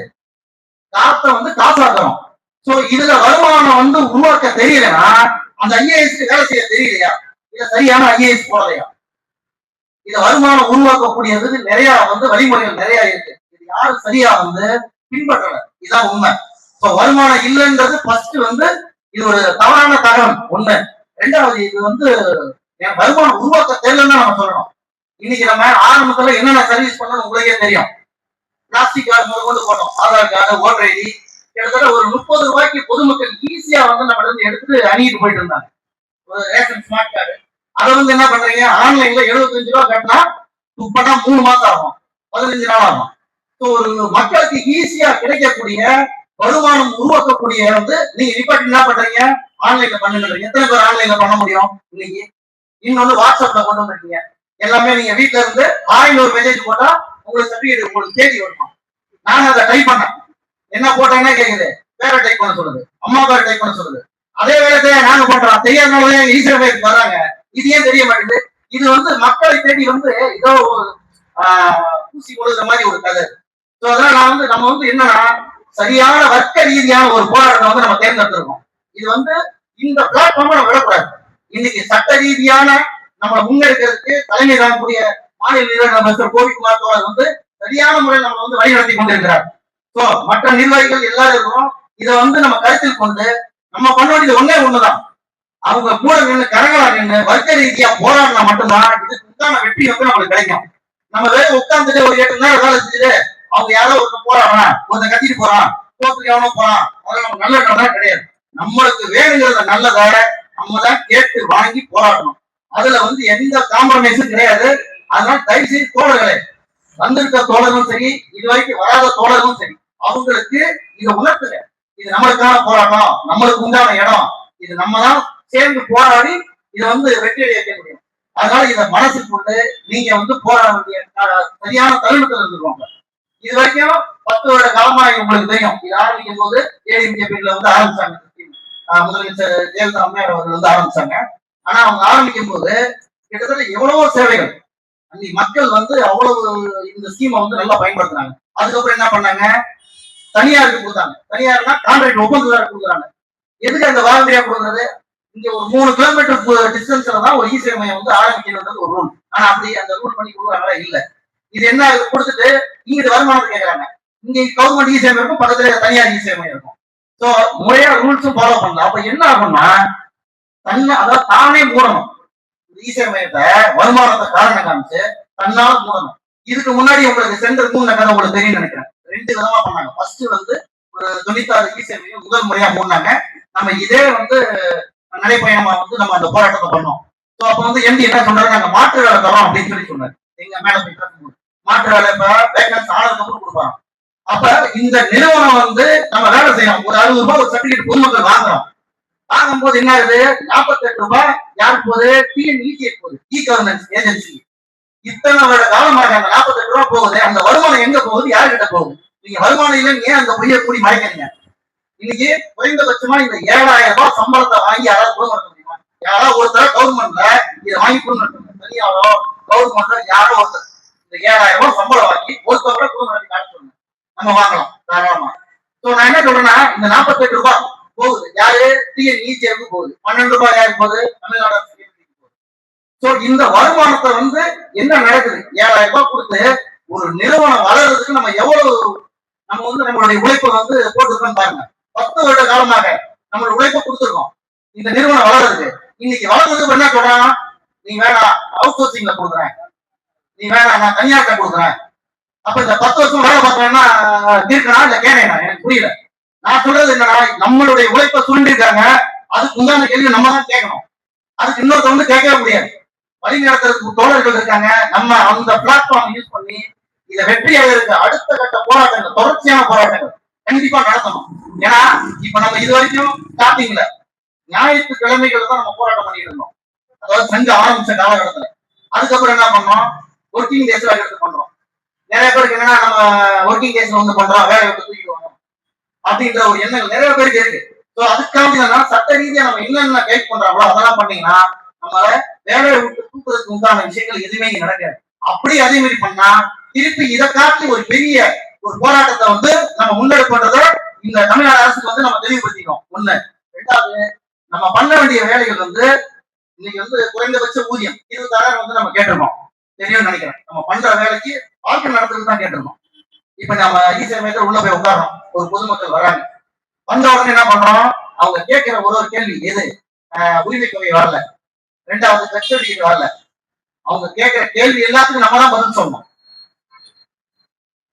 காத்த வந்து காசாக்குறோம். சோ இதுல வருமானம் வந்து உருவாக்க தெரியலன்னா அந்த ஐஏஎஸ்க்கு வேலை செய்ய தெரியலையா, இல்ல சரியான ஐஏஎஸ் போடலையா? இத வருமானம் உருவாக்கக்கூடியது நிறைய வந்து வழிமுறைகள் நிறைய இருக்கு. இது யாரும் சரியா வந்து பின்பற்றல. இதுதான் உண்மை. வருமானம் இல்லைன்றது ஃபர்ஸ்ட் வந்து இது ஒரு தவறான தகவல் ஒண்ணு. ரெண்டாவது, இது வந்து வருமானம் உருவாக்க தெரியலன்னு நம்ம சொல்லணும். இன்னைக்கு நம்ம ஆரம்பத்துல என்னென்ன சர்வீஸ் பண்ணணும் உங்களுக்கே தெரியும். பிளாஸ்டிக் கார்டு முதல் கொண்டு போட்டோம், ஆதார் கார்டு, ஓட்டர் ஐடி. கிட்டத்தட்ட ஒரு 30 ரூபாய்க்கு பொதுமக்கள் ஈஸியா வந்து நம்ம இருந்து எடுத்து அணிட்டு போயிட்டு இருந்தாங்க. ஒரு ரேஷன் ஸ்மார்ட் கார்டு. அதை வந்து என்ன பண்றீங்க, ஆன்லைன்ல 75 ரூபாய் கட்டினா பண்ணா 3 மாசம் ஆகும், 15 நாள் ஆகும். ஒரு மக்களுக்கு ஈஸியா கிடைக்கக்கூடிய வருமானம் உருவாக்கக்கூடிய வந்து நீங்க நிப்பாட்டி என்ன பண்றீங்க, ஆன்லைன்ல பண்ணுங்க. எத்தனை பேர் ஆன்லைன்ல பண்ண முடியும் இன்னைக்கு? இன்னொன்னு வாட்ஸ்அப்ல கொண்டு வந்துருக்கீங்க. எல்லாமே நீங்க வீட்டுல இருந்து ஒரு மெசேஜ் போட்டா உங்களுக்கு சர்டிபிகேட் உங்களுக்கு தேடி வரணும். நான் அதை டைப் பண்ணேன். என்ன போட்டேன்னா கேக்குது, பேரை டைப் பண்ண சொல்லுது, அம்மா பேரை டைப் பண்ண சொல்லுது. அதே வேலையை நாங்க பண்றோம். தெரியாதவங்களே ஈஸியா வராங்க. இது ஏன் தெரிய மாட்டேங்குது? இது வந்து மக்களை தேடி வந்து ஏதோ ஊசி போடுற மாதிரி ஒரு கதை. அதனால நம்ம வந்து என்னன்னா, சரியான வர்க்க ரீதியான ஒரு போராட்டம் வந்து நம்ம தேர்ந்தெடுத்திருக்கோம். இது வந்து இந்த பிளாட்ஃபார்ம் நம்ம விடக்கூடாது. இன்னைக்கு சட்ட ரீதியான நம்ம முன்னெடுக்கிறதுக்கு தலைமை தாங்கக்கூடிய மாநில நிர்வாக அமைச்சர் கோவிக்குமார் தோழர் வந்து சரியான முறையில் நம்ம வந்து வழிநடத்தி கொண்டிருக்கிறார். மற்ற நிர்வாகிகள் எல்லாரும் இதை வந்து நம்ம கருத்தில் கொண்டு நம்ம பண்ண வேண்டியது ஒண்ணுதான், அவங்க கூட நின்று கரங்களா நின்று வர்க்க ரீதியா போராடினா மட்டும்தான் இதுக்கு உண்டான வெற்றி வந்து நம்மளுக்கு கிடைக்கும். நம்ம வேலை உட்கார்ந்துட்டு ஒரு 8 நேரம் வேலை செஞ்சுட்டு அவங்க யாரோ ஒருத்தர் போறாங்க, ஒருத்தர் கத்திட்டு போறான், கோர்ட்டுக்கு எவனோ போறான், அதெல்லாம் நம்ம நல்ல கிடையாது. நம்மளுக்கு வேணுங்கிறத நல்லதை நம்ம தான் கேட்டு வாங்கி போராடணும். அதுல வந்து எந்த காம்ப்ரமைஸும் கிடையாது. அதனால தயவு செய்து தோழர்களே, வந்திருக்க தோழரும் சரி, இது வரைக்கும் வராத தோழரும் சரி, அவங்களுக்கு இதை உணர்த்துங்க. இது நம்மளுக்கான போராட்டம், நம்மளுக்கு உண்டான இடம், இது நம்ம தான் சேர்ந்து போராடி இதை வந்து வெற்றி அடைய முடியும். அதனால இதை மனசுக்கு கொண்டு நீங்க வந்து போராட வேண்டிய சரியான தருணத்தில் இருந்துருவாங்க. இது வரைக்கும் 10 வருட காலமா உங்களுக்கு தெரியும். இது ஆரம்பிக்கும் போது ஏடிஎம்கேல வந்து ஆரம்பிச்சாங்க, முதலமைச்சர் ஜெயலலிதா அம்மையார் அவர்கள் வந்து ஆரம்பிச்சாங்க. ஆனா அவங்க ஆரம்பிக்கும் போது கிட்டத்தட்ட எவ்வளவோ சேவைகள் அன்னைக்கு மக்கள் வந்து அவ்வளவு இந்த ஸ்கீமை வந்து நல்லா பயன்படுத்துறாங்க. அதுக்கப்புறம் என்ன பண்ணாங்க, தனியாருக்கு கொடுத்தாங்க. தனியார்னா கான்ட்ராக்ட் ஒப்பந்ததாரர் கொடுக்குறாங்க. எதுக்கு அந்த வாலண்டியா கொடுக்குறது? இங்க ஒரு 3 கிலோமீட்டர் டிஸ்டன்ஸ்ல தான் ஒரு இ-சேவை மையம் வந்து ஆரம்பிக்கணும்ன்றது ஒரு ரூல். ஆனா அப்படி அந்த ரூல் பண்ணி கொடுக்குறாங்களா? இல்ல. இது என்ன கொடுத்துட்டு இங்க வருமானத்தை கேட்கறாங்க. இங்க கவர்மெண்ட் இ-சேவை இருக்கும், பக்கத்துல தனியார் இ-சேவை மையம் இருக்கும். சோ முறையா ரூல்ஸும் ஃபாலோ பண்ணலாம். அப்ப என்ன ஆகும்னா, அதாவது தானே மூடணும். இ-சேவை மையத்தை வருமானத்தை காரணம் காமிச்சு தன்னால மூடணும். இதுக்கு முன்னாடி உங்களுக்கு சென்டர் மூணு உங்களுக்கு தெரியும் நினைக்கிறேன். 2 விதமா பண்ணாங்க. ஃபர்ஸ்ட் வந்து ஒரு 96 இ-சேவை மையம் முதல் முறையா மூடினாங்க. நம்ம இதே வந்து நடைப்பயணமா வந்து நம்ம அந்த போராட்டத்தை பண்ணோம். அப்ப வந்து எம்பி என்ன சொல்றாரு, நாங்க மாற்று வேலை தரோம் அப்படின்னு சொல்லி சொன்னாரு. எங்க மேல போய் மாற்று வேலை இப்ப வேகன்ஸ் ஆனதுக்கு அப்புறம் கொடுப்பாங்க. அப்ப இந்த நிறுவனம் வந்து நம்ம வேலை செய்யறோம். ஒரு 60 ரூபாய் ஒரு சர்டிபிகேட் பொதுமக்கள் வாங்குறோம். வாங்கும் போது என்ன ஆகுது, 48 ரூபாய் யாருக்கு போகுது, டிஎன்இசி போகுது, இ கவர்னன்ஸ் ஏஜென்சி. இத்தனை வருட காலமாக அந்த 48 ரூபாய் போகுது. அந்த வருமானம் எங்க போகுது, யாருக்கிட்ட போகுது? நீங்க வருமானம் இல்லைன்னு ஏன் அந்த பொய்யை கூடி மறைக்கிறீங்க? இன்னைக்கு குறைந்தபட்சமா இந்த 7,000 ரூபாய் சம்பளத்தை வாங்கி யாராவது குடும்பம் நடத்த முடியுமா? யாராவது ஒருத்தர் கவர்மெண்ட்ல இதை வாங்கி குடும்பம் நடத்துங்க. தனியாரோ கவர்மெண்ட்ல யாரோ ஒருத்தர் இந்த 7,000 ரூபாய் சம்பளம் வாங்கி ஒருத்தர் கூட குடும்பம் நடத்தி காட்டுங்க. நம்ம வாங்கலாம் தாராளமா. சோ நான் என்ன சொல்றேன்னா, இந்த 48 ரூபாய் போகுது யாரு டிஎன்இசிக்கு போகுது, 12 ரூபாய் யாருக்கு போகுது, தமிழ்நாடு அரசு போகுது. சோ இந்த வருமானத்தை வந்து என்ன நடக்குது, 7,000 ரூபாய் கொடுத்து ஒரு நிறுவனம் வளர்றதுக்கு நம்ம எவ்வளவு நம்ம வந்து நம்மளுடைய உழைப்பை வந்து போட்டுருக்கோம் பாருங்க. 10 வருட காலமாக நம்மளோட உழைப்பை கொடுத்துருக்கோம் இந்த நிறுவனம் வளர்றதுக்கு. இன்னைக்கு வளர்றதுக்கு என்ன சொல்றான், நீ வேணாம் அவுட் சோர்சிங்ல கொடுக்குறேன், நீ வேணாம் நான் தனியார்ட்ட கொடுக்குறேன். அப்ப இந்த 10 வருஷம் வேலை பார்த்தோம்னா இருக்கா இல்ல கேனா? எனக்கு புரியல. நான் சொல்றது என்னன்னா, நம்மளுடைய உழைப்பை சுருண்டிருக்காங்க, அதுக்கு உண்டான கேள்வி நம்ம தான் கேட்கணும். அதுக்கு இன்னொருத்த வந்து கேட்கவே முடியாது. வழி நடத்துறதுக்கு தோழர்கள் இருக்காங்க. நம்ம அந்த பிளாட்ஃபார்ம் யூஸ் பண்ணி இதை வெற்றியாக அடுத்த கட்ட போராட்டங்கள், தொடர்ச்சியான போராட்டங்கள் கண்டிப்பா நடத்தணும். ஏன்னா இப்ப நம்ம இது வரைக்கும் ஸ்டார்டிங்ல ஞாயிற்றுக்கிழமைகள் தான் நம்ம போராட்டம் பண்ணிட்டு இருந்தோம், அதாவது செஞ்சு ஆரம்பிச்ச காலகட்டத்துல. அதுக்கப்புறம் என்ன பண்ணோம், ஒர்க்கிங் டேஸ்ல எடுத்து பண்றோம். நிறைய பேருக்கு என்னன்னா, நம்ம ஒர்க்கிங் டேஸ்ல வந்து பண்றோம், வேலையை விட்டு தூக்கிடுவோம் அப்படின்ற ஒரு எண்ணங்கள் நிறைய பேருக்கு இருக்கு. சோ அதுக்காக என்னன்னா, சட்ட ரீதியா நம்ம என்னென்ன கைட் பண்றாங்களோ அதெல்லாம் பண்ணீங்கன்னா நம்மளால வேலையை விட்டு தூக்குறதுக்கு உண்டான விஷயங்கள் எதுவுமே இங்க நடக்காது. அப்படி அதே மாதிரி பண்ணா திருப்பி இதை காட்டி ஒரு பெரிய ஒரு போராட்டத்தை வந்து நம்ம முன்னெடுப்பதை இந்த தமிழ்நாடு அரசுக்கு வந்து நம்ம தெளிவுபடுத்திக்கணும். ஒண்ணு. ரெண்டாவது, நம்ம பண்ண வேண்டிய வேலைகள் வந்து இன்னைக்கு வந்து குறைந்தபட்ச ஊதியம் 20,000 வந்து நம்ம கேட்டிருக்கோம். தெரியும் நினைக்கிறேன். நம்ம பண்ற வேலைக்கு வாழ்க்கை நடத்துறது தான் கேட்டிருக்கோம். இப்ப நம்ம ஈஸியா உள்ள போய் உட்காரோம், ஒரு பொதுமக்கள் வராங்க, வந்த உடனே என்ன பண்றோம், அவங்க கேட்கிற ஒரு கேள்வி எது, உரிமை தொகை வரல, ரெண்டாவது கஸ்டடி வரல. அவங்க கேட்கிற கேள்வி எல்லாத்துக்கும் நம்ம தான் பதில் சொல்லணும்.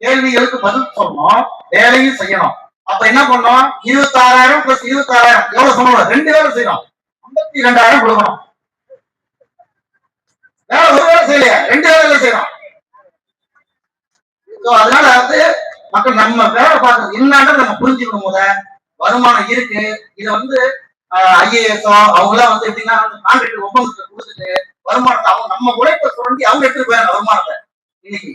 கேள்விகளுக்கு பதில் சொல்லணும், வேலையும் செய்யணும். அப்ப என்ன பண்ணோம், 26,000 பிளஸ் 26,000 எவ்வளவு சொல்லணும், 2 வேலை செய்யணும், 52,000 கொடுக்கணும். வேலை ஒரு வேலை செய்யலையா, 2 வேலை செய்யணும். அதனால வந்து மக்கள் நம்ம வேலை பார்க்கறது என்னன்றது நம்ம புரிஞ்சுக்கணும். போத வருமானம் இருக்கு, இதை வந்து ஐஏஎஸ்ஓ அவங்க எல்லாம் வந்து எப்படின்னா கான்ட்ராக்ட் ஒப்பந்தத்தை கொடுத்துட்டு வருமானத்தை அவங்க நம்ம உழைப்பை சுரண்டி அவங்க எடுத்துட்டு போயிருங்க வருமானத்தை. இன்னைக்கு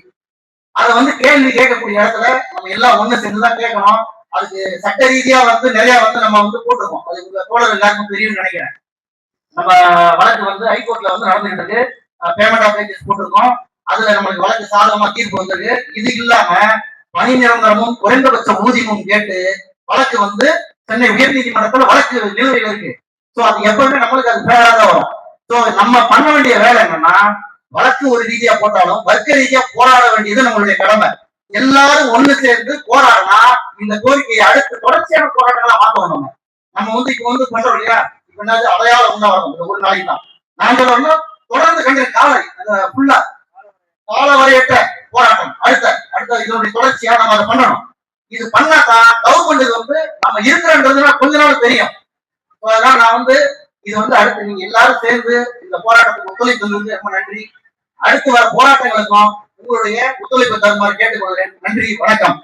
அதை வந்து கேள்வி கேட்கக்கூடிய இடத்துல நம்ம எல்லாம் ஒண்ணு சேர்ந்துதான் கேட்கணும். அதுக்கு சட்ட ரீதியா வந்து நிறைய வந்து நம்ம வந்து போட்டிருக்கோம். அது தோழர் எல்லாருக்கும் தெரியும்னு நினைக்கிறேன். நம்ம வழக்கு வந்து ஹைகோர்ட்ல வந்து நடந்துகிட்டு இருக்கு, பேமெண்ட் ஆஃப் வேஜஸ் போட்டிருக்கோம். அதுல நம்மளுக்கு வழக்கு சாதகமா தீர்ப்பு வந்திருக்கு. இது இல்லாம பணி நிரந்தரமும் குறைந்தபட்ச ஊதியமும் கேட்டு வழக்கு வந்து சென்னை உயர் நீதிமன்றத்துல வழக்கு நிலுவையில் இருக்கு. சோ அது எப்பவுமே நம்மளுக்கு அது ஃபேரா தான் வரும். சோ நம்ம பண்ண வேண்டிய வேலை என்னன்னா, வழக்கு ஒரு ரீதியா போட்டாலும் வர்க்க ரீதியா போராட வேண்டியது நம்மளுடைய கடமை. எல்லாரும் ஒண்ணு சேர்ந்து போராடினா இந்த கோரிக்கையை அடுத்து தொடர்ச்சியான போராட்டங்களா மாற்றணும். நம்ம வந்து இப்ப வந்து பண்றோம் இல்லையா, இப்ப என்னது அடையாளம் உண்டாகும் ஒரு நாளைக்கு தான். நான் சொல்றோம்னா தொடர்ந்து கண்ட காலை ஃபுல்லா கால வரையற்ற போராட்டம் அடுத்த இதனுடைய தொடர்ச்சியா நம்ம அதை பண்ணணும். இது பண்ணாதான் கவர்மெண்ட்டுக்கு வந்து நம்ம இருக்கிறன்றதுனா கொஞ்ச நாள் தெரியும். அதனால நான் வந்து இது வந்து அடுத்து நீங்க எல்லாரும் சேர்ந்து இந்த போராட்டத்துக்கு ஒத்துழைப்பு ரொம்ப நன்றி. அடுத்து வர போராட்டங்களுக்கும் உங்களுடைய ஒத்துழைப்பு தருமாறு கேட்டுக்கொள்கிறேன். நன்றி, வணக்கம்.